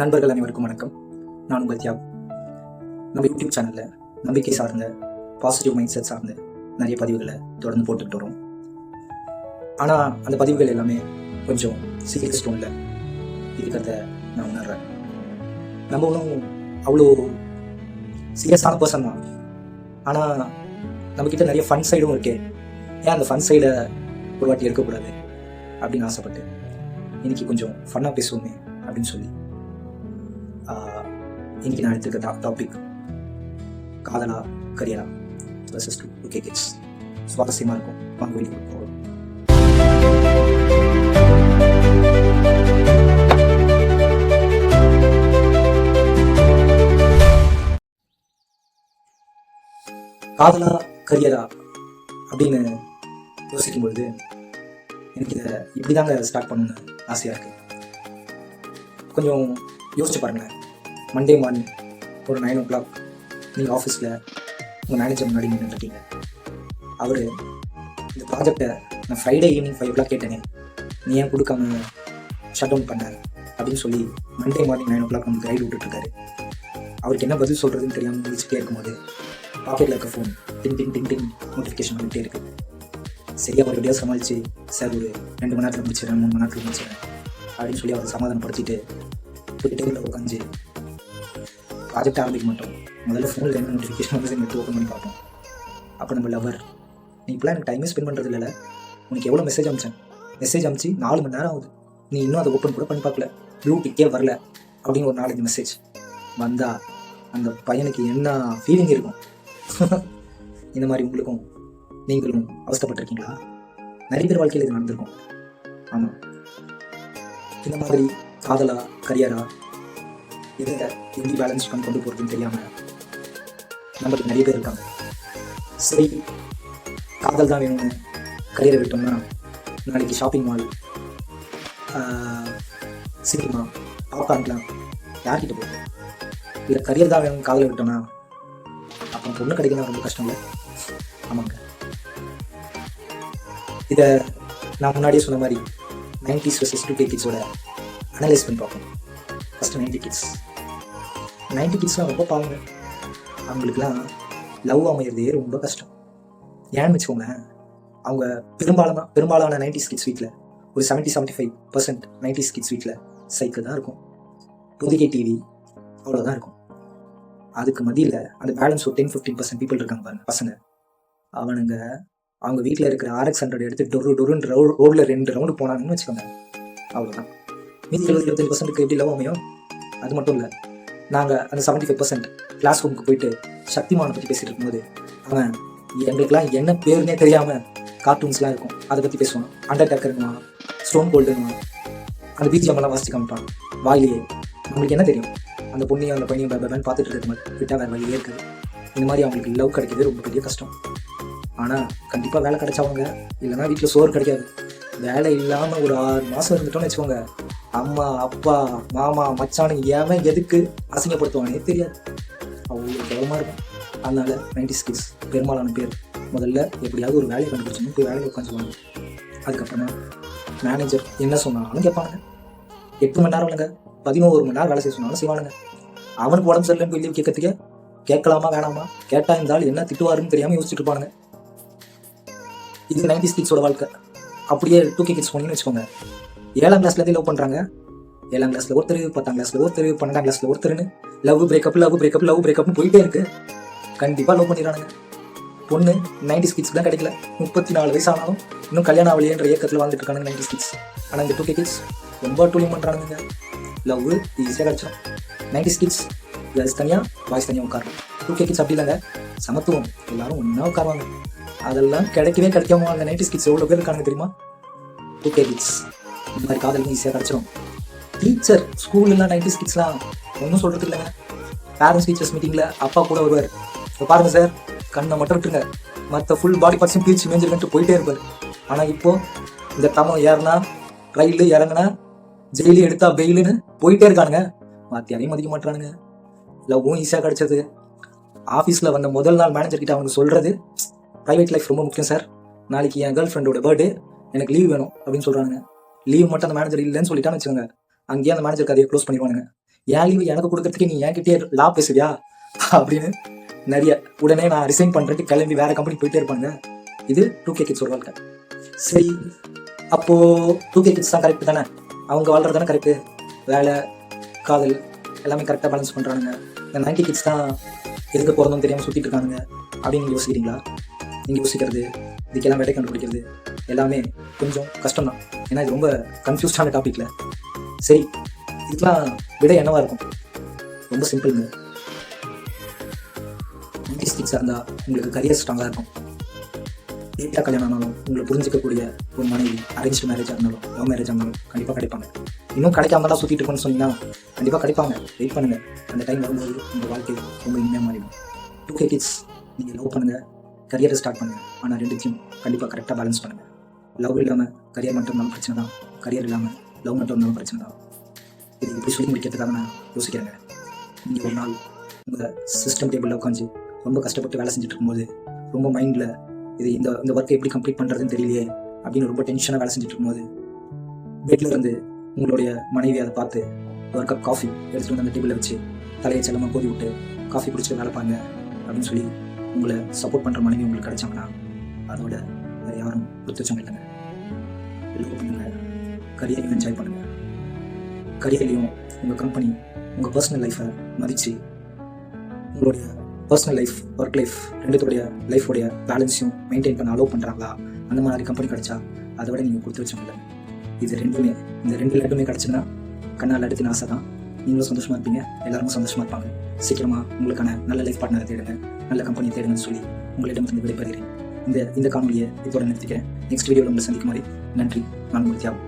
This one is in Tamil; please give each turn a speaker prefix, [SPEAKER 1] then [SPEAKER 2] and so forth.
[SPEAKER 1] நண்பர்கள் அனைவருக்கும் வணக்கம். நான் உங்கள் தியாக். நம்ம யூடியூப் சேனலில் நம்பிக்கை சார்ந்த பாசிட்டிவ் மைண்ட் செட் சார்ந்த நிறைய பதிவுகளை தொடர்ந்து போட்டுக்கிட்டு வரோம். ஆனால் அந்த பதிவுகள் எல்லாமே கொஞ்சம் சீரியஸ் டோனில் இருக்கிறத நான் உணர்றேன். நம்ம ஒன்றும் அவ்வளோ சீரியஸான பர்சன் தான், ஆனால் நம்மக்கிட்ட நிறைய ஃபன் சைடும் இருக்கே, ஏன் அந்த ஃபன் சைடை ஒரு வாட்டி எடுக்கக்கூடாது அப்படின்னு ஆசைப்பட்டு இன்னைக்கு கொஞ்சம் ஃபன்னாக பேசுவோமே அப்படின்னு சொல்லி இன்னைக்கு நான் எடுத்துருக்க டாபிக் காதலா கரியரா வர்சஸ் 2K கிட்ஸ். சுவாரஸ்யமாக இருக்கும், வாங்க வெளியே போகிறோம். காதலா கரியரா அப்படின்னு யோசிக்கும் பொழுது எனக்கு இதை இப்படி தாங்க ஸ்டார்ட் பண்ணணும்னு ஆசையாக இருக்குது. கொஞ்சம் யோசிச்சு பாருங்களேன். மண்டே மார்னிங் ஒரு 9 o'clock நீங்கள் ஆஃபீஸில் உங்கள் மேனேஜர் முன்னாடி நின்றுருக்கீங்க. அவர் இந்த ப்ராஜெக்டை நான் ஃப்ரைடே ஈவினிங் 5 o'clock கேட்டேனே, நீ ஏன் கொடுக்காம ஷட் டவுன் பண்ண அப்படின்னு சொல்லி மண்டே மார்னிங் 9 o'clock நமக்கு ரைடு விட்டுட்ருக்காரு. அவருக்கு என்ன பதில் சொல்கிறதுன்னு தெரியாமல் முடிச்சுட்டே இருக்கும்போது பாக்கெட்டில் இருக்க ஃபோன் டிங் டிங் டிங் டிங் நோட்டிஃபிகேஷன் வந்துகிட்டே இருக்குது. சரியாக ஒரு வீடியோ சமாளித்து சார் ஒரு 2 மணி நேரத்தில் முடிச்சிடறேன், 3 மணி நேரத்தில் முடிச்சிடறேன் அப்படின்னு சொல்லி அவரை சமாதானப்படுத்திட்டு போய் டேபிளில் உட்காந்து ப்ராஜெக்ட் ஆரம்பிக்க மாட்டோம். முதல்ல ஃபோனில் என்ன நோட்டிஃபிகேஷன் வந்து நெட் ஓப்பன் பண்ணி பார்ப்போம். அப்போ நம்ம லவர், நீ இப்போலாம் எனக்கு டைமே ஸ்பெண்ட் பண்ணுறது இல்லை, உனக்கு எவ்வளோ மெசேஜ் அமிச்சு 4 மணி நேரம் ஆகுது, நீ இன்னும் அதை ஓப்பன் கூட பண்ணி பார்க்கல, ப்ளூ டிக்கே வரல அப்படின்னு ஒரு 4-5 மெசேஜ் வந்தால் அந்த பையனுக்கு என்ன ஃபீலிங் இருக்கும்? இந்த மாதிரி உங்களுக்கும் நீங்களும் அவஸ்தைப்பட்டிருக்கீங்களா? நிறைய பேர் வாழ்க்கையில் இது நடந்திருக்கும். ஆமாம், இந்த மாதிரி காதலா கரியரா இதை எப்படி பேலன்ஸ் பண்ணி கொண்டு போகிறதுன்னு தெரியாமல் நம்மளுக்கு நிறைய பேர் இருக்காங்க. சரி, காதல் தான் வேணும்னு கரியரை விட்டோம்னா நாளைக்கு ஷாப்பிங் மால், சினிமா, பாப்கார்ன்லாம் யார்கிட்ட போகும்? இல்லை கரியர் தான் வேணும்னு காதலை விட்டோம்னா அப்புறம் பொண்ணு கிடைக்கலாம் ரொம்ப கஷ்டம் இல்லை? ஆமாங்க, இதை நான் முன்னாடியே சொன்ன மாதிரி 90s vs 2K கிட்ஸோட அனலைஸ் பண்ணி பார்ப்போம். ஃபஸ்ட்டு 90 கிட்ஸ்லாம் ரொம்ப பாவங்க. அவங்களுக்குலாம் லவ் அமையிறதே ரொம்ப கஷ்டம். ஏன்னு வச்சுக்கோங்களேன், அவங்க பெரும்பாலான 90s கிட்ஸ் வீட்டில் ஒரு 70-75% 90s கிட்ஸ் வீட்டில் சைக்கிள் தான் இருக்கும், 2K டிவி அவ்வளோதான் இருக்கும். அதுக்கு மதியில் அந்த பேலன்ஸ் ஒரு 10-15% பீப்புள் இருக்காங்க பாருங்க, பசங்க. அவனுங்க அவங்க வீட்டில் இருக்கிற RX 100 எடுத்து டொருன்னு ரோடில் 2 ரவுண்டு போனாங்கன்னு வச்சுக்கோங்க, அவ்வளோதான். மீதி 20-25% எப்படி லவ் அமையும்? அது மட்டும் இல்லை, நாங்கள் அந்த 75% கிளாஸ் ரூமுக்கு போயிட்டு சக்திமானை பற்றி பேசிகிட்டு இருக்கும்போது அவன் எங்களுக்கெல்லாம் என்ன பேருனே தெரியாமல் கார்ட்டூன்ஸ்லாம் இருக்கும், அதை பற்றி பேசுவான். அண்டர்டேக்கருமா, ஸ்டோன் கோல்டுமா, அந்த பிஜிஎம்லாம் வாசிச்சு காமிப்பான் வாயிலேயே. நம்மளுக்கு என்ன தெரியும்? அந்த பொண்ணையும் அந்த பையனையும் பேபேன்னு பார்த்துட்டு இருக்க மாதிரி விட்டால் வேறு வழியே இருக்குது. இந்த மாதிரி அவங்களுக்கு லவ் கிடைக்கிறது ரொம்ப பெரிய கஷ்டம். ஆனால் கண்டிப்பாக வேலை கிடைச்சவங்க, இல்லைனா வீட்டில் சோறு கிடைக்காது. வேலை இல்லாமல் ஒரு 6 மாதம் இருந்துட்டோன்னு வச்சுக்கோங்க, அம்மா அப்பா மாமா மச்சானு ஏன் எதுக்கு அசிங்கப்படுத்துவானே தெரியாது, அவ்வளோ கவனமாக இருக்கும். அதனால 90s கிட்ஸ் பெரும்பாலான பேர் முதல்ல எப்படியாவது ஒரு வேலையை கண்டுபிடிச்சோன்னு போய் வேலையை உட்காந்துருவாங்க. அதுக்கப்புறமா மேனேஜர் என்ன சொன்னாலும் கேட்பானுங்க. 8 மணி நேரம் இல்லைங்க, 11 மணி நேரம் வேலை செய்ய சொன்னாலும் செய்வானுங்க. அவனுக்கு உடம்பு சரியில்லைன்னு போய் லீவ் கேட்கறதுக்கே கேட்கலாமா வேணாமா, கேட்டால் இருந்தாலும் என்ன திட்டுவாருன்னு தெரியாமல் யோசிச்சுட்டு இருப்பானுங்க. இது 90s கிட்ஸோட வாழ்க்கை. அப்படியே 2K கிட்ஸ் போனீங்கன்னு வச்சுக்கோங்க, 7ஆம் கிளாஸ்லேருந்தே லவ் பண்ணுறாங்க. 7ஆம் கிளாஸில் ஒருத்தர், 10ஆம் கிளாஸில் ஒருத்தர், 12ஆம் கிளாஸில் ஒருத்தருன்னு லவ் பிரேக்கப்னு போயிட்டே இருக்கு. கண்டிப்பாக லவ் பண்ணிடுறானுங்க. பொண்ணு 90s கிட்ஸ்க்கு தான் கிடைக்கல, 34 வயசு ஆனாலும் இன்னும் கல்யாணம் ஆகலையேன்ற இயக்கத்தில் வாழ்ந்துட்டு இருக்கானுங்க 90s கிட்ஸ். ஆனால் இந்த 2K கிட்ஸ் ரொம்ப டூலிங் பண்ணுறானுங்க. லவ் ஈஸியாக கிடச்சிடும். 90s கிட்ஸ் கேர்ள்ஸ் தனியாக பாய்ஸ் தனியாக உட்காரும். 2K கிட்ஸ் அப்படி இல்லைங்க, சமத்துவம், எல்லாரும் ஒன்றா உட்காருவாங்க. அதெல்லாம் கிடைக்காம அந்த 90s கிட்ஸ் எவ்வளோ பேர் இருக்காங்க தெரியுமா? 2K கிட்ஸ் இந்த மாதிரி காதலும் ஈஸியாக கிடச்சிடும். டீச்சர் ஸ்கூல்லாம் 90s கிட்ஸ்லாம் ஒன்றும் சொல்கிறது இல்லைங்க. பேரண்ட்ஸ் டீச்சர்ஸ் மீட்டிங்கில் அப்பா கூட வருவார். இப்போ பாருங்கள் சார், கண்ணை மட்டும் விட்டுருங்க, மற்ற ஃபுல் பாடி பார்ட்ஸும் பீச்சு மேஞ்சிருக்கன்ட்டு போயிட்டே இருப்பார். ஆனால் இப்போது இந்த தமம் ஏறினா ரயிலு, இறங்கினா ஜெயிலு, எடுத்தா பெயிலுன்னு போயிட்டே இருக்கானுங்க. மாற்றியாரையும் மதிக்க மாட்டானுங்க. லவ்வும் ஈஸியாக கிடச்சது. ஆஃபீஸில் வந்த முதல் நாள் மேனேஜர்கிட்ட அவங்க சொல்கிறது, ப்ரைவேட் லைஃப் ரொம்ப முக்கியம் சார், நாளைக்கு என் கேர்ள் ஃப்ரெண்டோட பர்த்டே, எனக்கு லீவ் வேணும் அப்படின்னு சொல்கிறாங்க. லீவ் மட்டும் அந்த மேனேஜர் இல்லைன்னு சொல்லிட்டான்னு வச்சுக்கோங்க, அங்கேயே அந்த மேனேஜர் கதையை க்ளோஸ் பண்ணிடுவானுங்க. என் லீவு எனக்கு கொடுக்கறதுக்கு நீ என்கிட்டயே லா பேசுவியா அப்படின்னு நிறைய உடனே நான் ரிசைன் பண்ணுறதுக்கு கிளம்பி வேற கம்பெனி போயிட்டே இருப்பாங்க. இது 2K கிட்ஸ் ஒரு வாழ்க்கை. சரி, அப்போ 2K கிட்ஸ் தான் கரெக்ட் தானே, அவங்க வாழ்றது தானே கரெக்டு, வேலை காதல் எல்லாமே கரெக்டாக பேலன்ஸ் பண்ணுறானுங்க. இந்த 90 கிட்ஸ் தான் எதுக்கு பிறந்தும் தெரியாமல் சுற்றிட்டு இருக்கானுங்க அப்படின்னு நீங்கள் யோசிக்கிறீங்களா? நீங்கள் யோசிக்கிறது இதுக்கெல்லாம் விடை கண்டுபிடிக்கிறது எல்லாமே கொஞ்சம் கஷ்டம் தான். ஏன்னா இது ரொம்ப கன்ஃபியூஸ்டான டாப்பிக்கில். சரி, இதுக்கெலாம் விடை என்னவா இருக்கும்? ரொம்ப சிம்பிளுங்க. 90s கிட்ஸாக இருந்தால் உங்களுக்கு கரியர் ஸ்ட்ராங்காக இருக்கும். லேட்டாக கல்யாணம் ஆனாலும் உங்களை புரிஞ்சிக்கக்கூடிய ஒரு மனைவி, அரேஞ்ச் மேரேஜாக இருந்தாலும் லவ் மேரேஜாக இருந்தாலும் கண்டிப்பாக கிடைப்பாங்க. இன்னும் கிடைக்காம தான் சுற்றிட்டு இருக்கோன்னு சொன்னீங்கன்னா கண்டிப்பாக கிடைப்பாங்க. வெயிட் பண்ணுங்கள், அந்த டைம் வரும்போது உங்கள் வாழ்க்கை ரொம்ப இனிமையாக மாறிடும். 2K கிட்ஸ், நீங்கள் லவ் பண்ணுங்கள், கரியரை ஸ்டார்ட் பண்ணுங்கள். ஆனால் ரெண்டுத்தையும் கண்டிப்பாக கரெக்டாக பேலன்ஸ் பண்ணுங்கள். லவ் இல்லாமல் கரியர் மட்டும் இருந்தாலும் பிரச்சனை தான், கரியர் இல்லாமல் லவ் மட்டும் இருந்தாலும் பிரச்சனை தான். இது இப்படி சொல்லி முடிக்கிறதுக்காக நான் யோசிக்கிறேங்க. நீங்கள் ஒரு நாள் உங்கள் சிஸ்டம் டேபிளில் உட்காந்து ரொம்ப கஷ்டப்பட்டு வேலை செஞ்சுட்டு இருக்கும்போது ரொம்ப மைண்டில் இது இந்த ஒர்க்கை எப்படி கம்ப்ளீட் பண்ணுறதுன்னு தெரியலையே அப்படின்னு ரொம்ப டென்ஷனாக வேலை செஞ்சுட்டு இருக்கும்போது பெட்டில் இருந்து உங்களுடைய மனைவி அதை பார்த்து ஒரு கப் காஃபி எடுத்துகிட்டு வந்து அந்த டேபிளில் வச்சு தலையை செல்லமாக கோதி விட்டு காஃபி குடிச்சிட்டு வேலை பாருங்க அப்படின்னு சொல்லி உங்களை சப்போர்ட் பண்ணுற மனைவி உங்களுக்கு கிடைச்சாங்கன்னா அதோட வேறு யாரும் கொடுத்துச்சவங்க இல்லைங்க. லவ் பண்ணுங்க, கரியரையும் என்ஜாய் பண்ணுங்கள். கரியர்லையும் உங்கள் கம்பெனி உங்கள் பர்சனல் லைஃப்பை மதித்து உங்களுடைய பர்சனல் லைஃப், ஒர்க் லைஃப் ரெண்டுத்தோடைய லைஃபோடைய பேலன்ஸையும் மெயின்டைன் பண்ண அலோவ் பண்ணுறாங்களா? அந்த மாதிரி கம்பெனி கிடைச்சா அதை விட நீங்கள் கொடுத்து வச்சோம்ல. இது ரெண்டுமே, இந்த ரெண்டுமே கிடச்சுன்னா கண்ணால் அடுத்து ஆசை தான். நீங்களும் சந்தோஷமாக இருப்பீங்க, எல்லாரும் சந்தோஷமாக இருப்பாங்க. சீக்கிரமாக உங்களுக்கான நல்ல லைஃப் பார்ட்னரை தேடுங்க, நல்ல கம்பெனியை தேடுங்கன்னு சொல்லி உங்களிடம் இருந்து விடைபெறுகிறேன். இந்த காணொலியை இதோட நிறுத்திக்கிறேன். நெக்ஸ்ட் வீடியோவில் உங்களை சந்திக்கும் வரை நன்றி. நான் உங்களுக்கு தியாகம்.